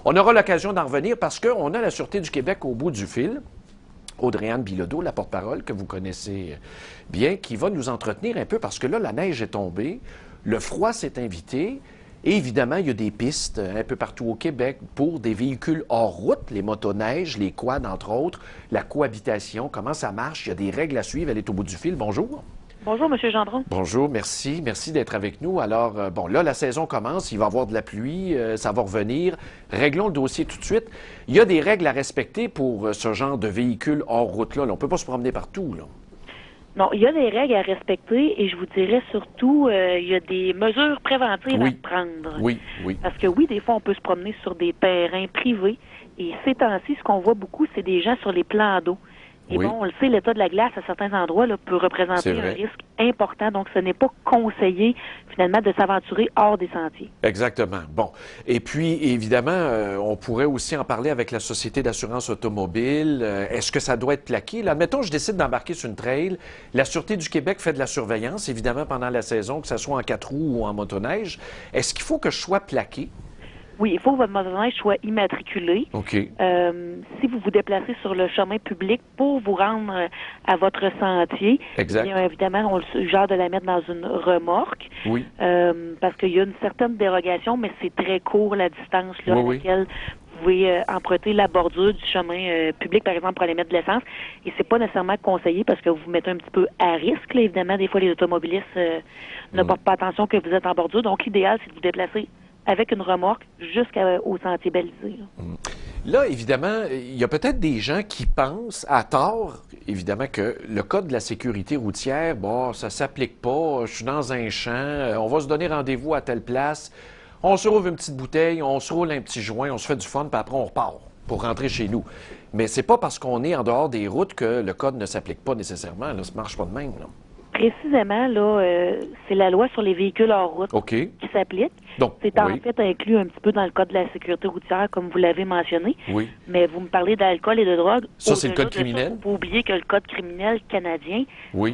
On aura l'occasion d'en revenir parce qu'on a la Sûreté du Québec au bout du fil. Audrey-Anne Bilodeau, la porte-parole que vous connaissez bien, qui va nous entretenir un peu parce que là, la neige est tombée, le froid s'est invité et évidemment, il y a des pistes un peu partout au Québec pour des véhicules hors route, les motoneiges, les quads, entre autres, la cohabitation, comment ça marche, il y a des règles à suivre, elle est au bout du fil. Bonjour. Bonjour, M. Gendron. Bonjour, merci. Merci d'être avec nous. Alors, bon, là, la saison commence, il va y avoir de la pluie, ça va revenir. Réglons le dossier tout de suite. Il y a des règles à respecter pour ce genre de véhicule hors route-là. On ne peut pas se promener partout, là. Non, il y a des règles à respecter et je vous dirais surtout, il y a des mesures préventives à prendre. Oui, oui. Parce que oui, des fois, on peut se promener sur des terrains privés et ces temps-ci, ce qu'on voit beaucoup, c'est des gens sur les plans d'eau. Et bon, on le sait, l'état de la glace à certains endroits là, peut représenter un risque important. Donc, ce n'est pas conseillé, finalement, de s'aventurer hors des sentiers. Exactement. Bon. Et puis, évidemment, on pourrait aussi en parler avec la Société d'assurance automobile. Est-ce que ça doit être plaqué? Là, admettons, je décide d'embarquer sur une trail. La Sûreté du Québec fait de la surveillance, évidemment, pendant la saison, que ce soit en 4 roues ou en motoneige. Est-ce qu'il faut que je sois plaqué? Oui, il faut que votre motoneige soit immatriculé. OK. Si vous vous déplacez sur le chemin public pour vous rendre à votre sentier, exact. Bien évidemment, on le suggère de la mettre dans une remorque. Oui. Parce qu'il y a une certaine dérogation, mais c'est très court la distance là, à laquelle vous pouvez emprunter la bordure du chemin public, par exemple, pour aller mettre de l'essence. Et c'est pas nécessairement conseillé parce que vous vous mettez un petit peu à risque. Là. Évidemment, des fois, les automobilistes ne portent pas attention que vous êtes en bordure. Donc, l'idéal, c'est de vous déplacer avec une remorque jusqu'au sentier balisé. Là, évidemment, il y a peut-être des gens qui pensent, à tort, évidemment, que le code de la sécurité routière, bon, ça s'applique pas, je suis dans un champ, on va se donner rendez-vous à telle place, on se rouvre une petite bouteille, on se roule un petit joint, on se fait du fun, puis après on repart pour rentrer chez nous. Mais c'est pas parce qu'on est en dehors des routes que le code ne s'applique pas nécessairement, là, ça marche pas de même, là. Précisément, là, c'est la loi sur les véhicules hors route qui s'applique. C'est en fait inclus un petit peu dans le code de la sécurité routière, comme vous l'avez mentionné. Oui. Mais vous me parlez d'alcool et de drogue. Ça, c'est le code criminel. Il faut pas oublier que le code criminel canadien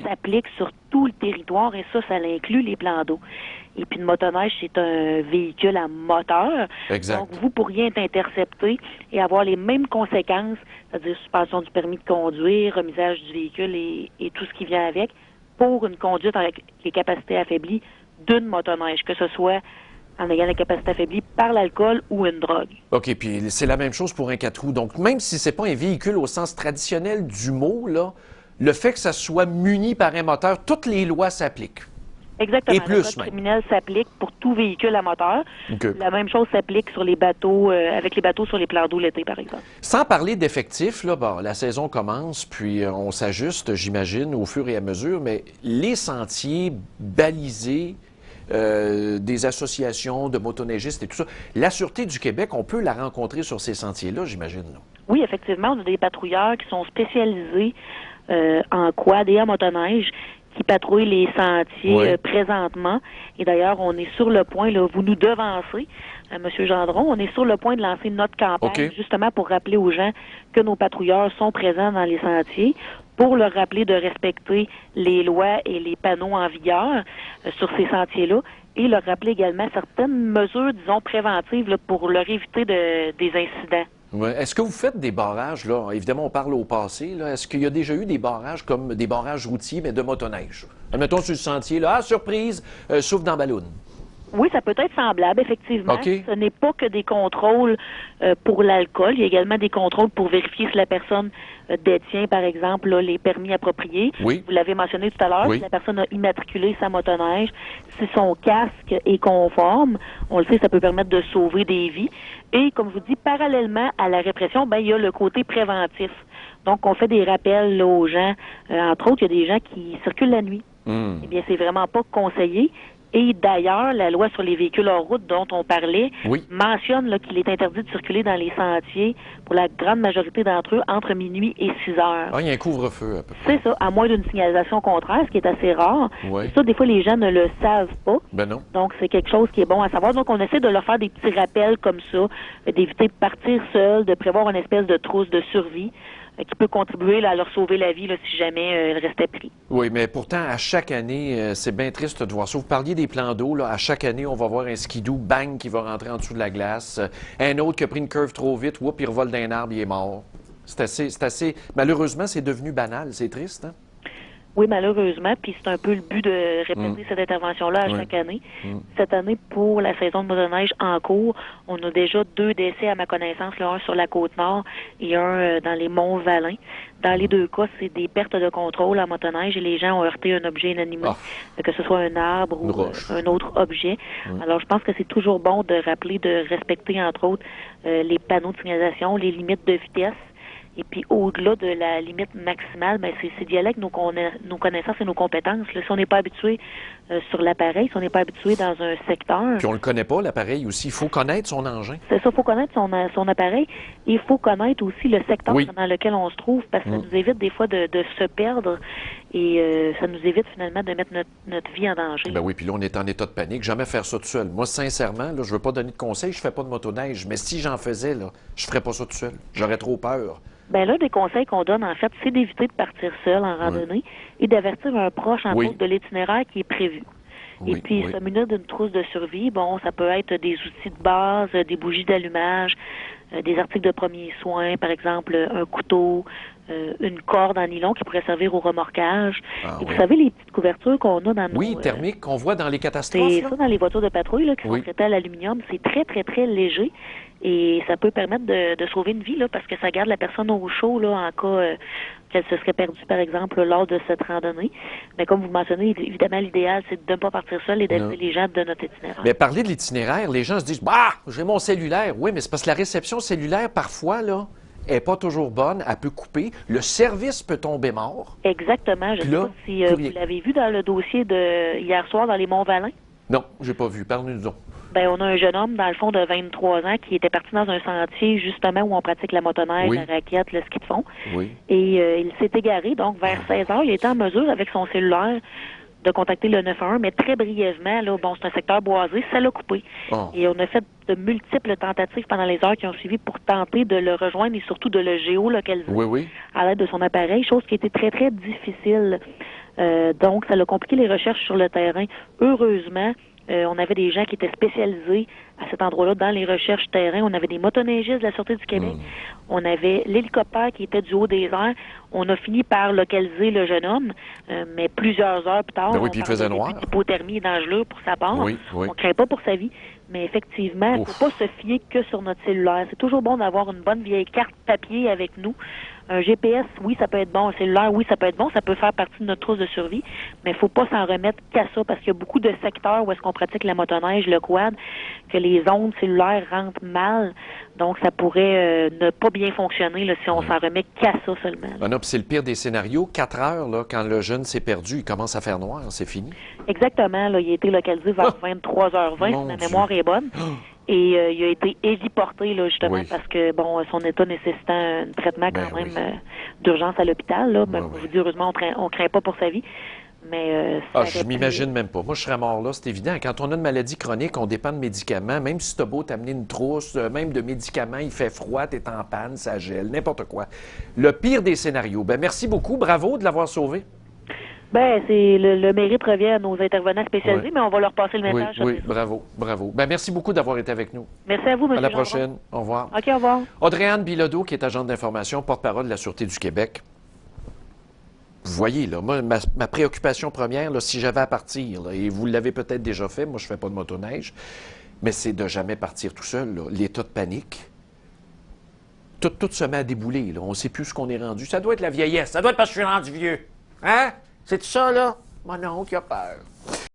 s'applique sur tout le territoire et ça inclut les plans d'eau. Et puis, une motoneige, c'est un véhicule à moteur. Exact. Donc, vous pourriez être intercepté et avoir les mêmes conséquences, c'est-à-dire suspension du permis de conduire, remisage du véhicule et tout ce qui vient avec, pour une conduite avec les capacités affaiblies d'une motoneige, que ce soit en ayant la capacité affaiblie par l'alcool ou une drogue. OK, puis c'est la même chose pour un 4 roues. Donc, même si c'est pas un véhicule au sens traditionnel du mot, là, le fait que ça soit muni par un moteur, toutes les lois s'appliquent. Exactement. Et plus, le code criminel s'applique pour tout véhicule à moteur. Okay. La même chose s'applique sur les bateaux, avec les bateaux sur les plans d'eau l'été, par exemple. Sans parler d'effectifs, là, bon, la saison commence, puis on s'ajuste, j'imagine, au fur et à mesure, mais les sentiers balisés, des associations de motoneigistes et tout ça, la Sûreté du Québec, on peut la rencontrer sur ces sentiers-là, j'imagine. Là. Oui, effectivement, on a des patrouilleurs qui sont spécialisés en quad et en motoneige, qui patrouillent les sentiers présentement. Et d'ailleurs, on est sur le point, là, vous nous devancez, M. Gendron, on est sur le point de lancer notre campagne, justement pour rappeler aux gens que nos patrouilleurs sont présents dans les sentiers, pour leur rappeler de respecter les lois et les panneaux en vigueur sur ces sentiers-là, et leur rappeler également certaines mesures, disons, préventives là, pour leur éviter des incidents. Ouais. Est-ce que vous faites des barrages, là? Évidemment, on parle au passé, là. Est-ce qu'il y a déjà eu des barrages comme des barrages routiers, mais de motoneige? Admettons sur le sentier, là, surprise, souffle dans ballon. Oui, ça peut être semblable, effectivement. Okay. Ce n'est pas que des contrôles pour l'alcool. Il y a également des contrôles pour vérifier si la personne détient, par exemple, là, les permis appropriés. Oui. Vous l'avez mentionné tout à l'heure, si la personne a immatriculé sa motoneige, si son casque est conforme, on le sait, ça peut permettre de sauver des vies. Et, comme je vous dis, parallèlement à la répression, ben, il y a le côté préventif. Donc, on fait des rappels là, aux gens. Entre autres, il y a des gens qui circulent la nuit. Eh bien, c'est vraiment pas conseillé. Et d'ailleurs, la loi sur les véhicules hors route dont on parlait mentionne qu'il est interdit de circuler dans les sentiers pour la grande majorité d'entre eux entre minuit et 6 heures. Ah, il y a un couvre-feu à peu près. C'est ça, à moins d'une signalisation contraire, ce qui est assez rare. Oui. Ça, des fois, les gens ne le savent pas. Ben non. Donc, c'est quelque chose qui est bon à savoir. Donc, on essaie de leur faire des petits rappels comme ça, d'éviter de partir seul, de prévoir une espèce de trousse de survie. qui peut contribuer là, à leur sauver la vie là, si jamais ils restaient pris. Oui, mais pourtant, à chaque année, c'est bien triste de voir ça. Vous parliez des plans d'eau, là. À chaque année, on va voir un skidoo, bang, qui va rentrer en dessous de la glace. Un autre qui a pris une curve trop vite, whoop, il revole d'un arbre, il est mort. C'est assez... Malheureusement, c'est devenu banal. C'est triste, hein? Oui, malheureusement, puis c'est un peu le but de répéter cette intervention-là à chaque année. Cette année, pour la saison de motoneige en cours, on a déjà 2 décès à ma connaissance, là, un sur la Côte-Nord et un dans les Monts-Valin. Dans les 2 cas, c'est des pertes de contrôle en motoneige et les gens ont heurté un objet inanimé, que ce soit un arbre ou un autre objet. Alors, je pense que c'est toujours bon de rappeler de respecter, entre autres, les panneaux de signalisation, les limites de vitesse. Et puis, au-delà de la limite maximale, ben, c'est d'y aller avec nos connaissances et nos compétences. Là, si on n'est pas habitué sur l'appareil, si on n'est pas habitué dans un secteur... Puis on le connaît pas, l'appareil aussi. Il faut connaître son engin. C'est ça, il faut connaître son appareil. Et il faut connaître aussi le secteur dans lequel on se trouve, parce que ça nous évite des fois de se perdre et ça nous évite finalement de mettre notre vie en danger. Ben oui, puis là, on est en état de panique. Jamais faire ça tout seul. Moi, sincèrement, là, je veux pas donner de conseils, je fais pas de motoneige. Mais si j'en faisais, là, je ferais pas ça tout seul. J'aurais trop peur. Ben là, des conseils qu'on donne, en fait, c'est d'éviter de partir seul en randonnée et d'avertir un proche, en autres, de l'itinéraire qui est prévu. Et puis, se munir d'une trousse de survie, bon, ça peut être des outils de base, des bougies d'allumage, des articles de premiers soins, par exemple, un couteau, une corde en nylon qui pourrait servir au remorquage. Et vous savez, les petites couvertures qu'on a dans nos... Oui, thermiques, qu'on voit dans les catastrophes. C'est ça, dans les voitures de patrouille, là, qui sont traitées à l'aluminium. C'est très, très, très léger. Et ça peut permettre de sauver une vie, là, parce que ça garde la personne au chaud, là, en cas qu'elle se serait perdue, par exemple, lors de cette randonnée. Mais comme vous mentionnez, évidemment, l'idéal, c'est de ne pas partir seul et d'aider les gens de notre itinéraire. Mais parler de l'itinéraire, les gens se disent « Bah, j'ai mon cellulaire. » Oui, mais c'est parce que la réception cellulaire, parfois, là, n'est pas toujours bonne, elle peut couper. Le service peut tomber mort. Exactement. Je ne sais pas si vous l'avez vu dans le dossier de hier soir dans les Monts-Valin. Non, j'ai pas vu. Parlez-nous. Ben, on a un jeune homme, dans le fond, de 23 ans, qui était parti dans un sentier, justement, où on pratique la motoneige, la raquette, le ski de fond. Et il s'est égaré, donc, vers 16 heures. Il était en mesure, avec son cellulaire, de contacter le 911, mais très brièvement, là, bon, c'est un secteur boisé, ça l'a coupé. Et on a fait de multiples tentatives pendant les heures qui ont suivi pour tenter de le rejoindre et surtout de le géolocaliser à l'aide de son appareil, chose qui était très, très difficile. Donc, ça a compliqué les recherches sur le terrain. Heureusement, on avait des gens qui étaient spécialisés à cet endroit-là dans les recherches terrain. On avait des motoneigistes de la Sûreté du Québec. On avait l'hélicoptère qui était du haut des airs. On a fini par localiser le jeune homme, mais plusieurs heures plus tard, puis il faisait noir. L'hypothermie est dangereuse pour sa part. On ne craint pas pour sa vie. Mais effectivement, il ne faut pas se fier que sur notre cellulaire. C'est toujours bon d'avoir une bonne vieille carte papier avec nous. Un GPS, oui, ça peut être bon. Un cellulaire, oui, ça peut être bon. Ça peut faire partie de notre trousse de survie. Mais il ne faut pas s'en remettre qu'à ça parce qu'il y a beaucoup de secteurs où est-ce qu'on pratique la motoneige, le quad, que les ondes cellulaires rentrent mal. Donc, ça pourrait ne pas bien fonctionner là, si on s'en remet qu'à ça seulement. Ah non, puis c'est le pire des scénarios. 4 heures, là, quand le jeune s'est perdu, il commence à faire noir. C'est fini. Exactement. Là, il a été localisé vers 23h20, si ma mémoire est bonne. Et il a été héliporté, là, justement, parce que, bon, son état nécessitant un traitement quand même d'urgence à l'hôpital, là. Ben, je vous dis, heureusement, on craint pas pour sa vie. Mais je m'imagine même pas. Moi, je serais mort là, c'est évident. Quand on a une maladie chronique, on dépend de médicaments. Même si t'as beau t'amener une trousse, même de médicaments, il fait froid, t'es en panne, ça gèle, n'importe quoi. Le pire des scénarios. Ben merci beaucoup. Bravo de l'avoir sauvé. Ben, c'est le mérite revient à nos intervenants spécialisés, mais on va leur passer le message. Oui, bravo. Ben, merci beaucoup d'avoir été avec nous. Merci à vous, M. À la prochaine. Au revoir. OK, au revoir. Audrey-Anne Bilodeau, qui est agente d'information, porte-parole de la Sûreté du Québec. Vous voyez, là, moi, ma préoccupation première, là, si j'avais à partir, là, et vous l'avez peut-être déjà fait, moi, je fais pas de motoneige, mais c'est de jamais partir tout seul, là. L'état de panique. Tout se met à débouler, là. On ne sait plus ce qu'on est rendu. Ça doit être la vieillesse. Ça doit être parce que je suis rendu vieux. Hein? C'est tout ça, là? Mon oncle a peur.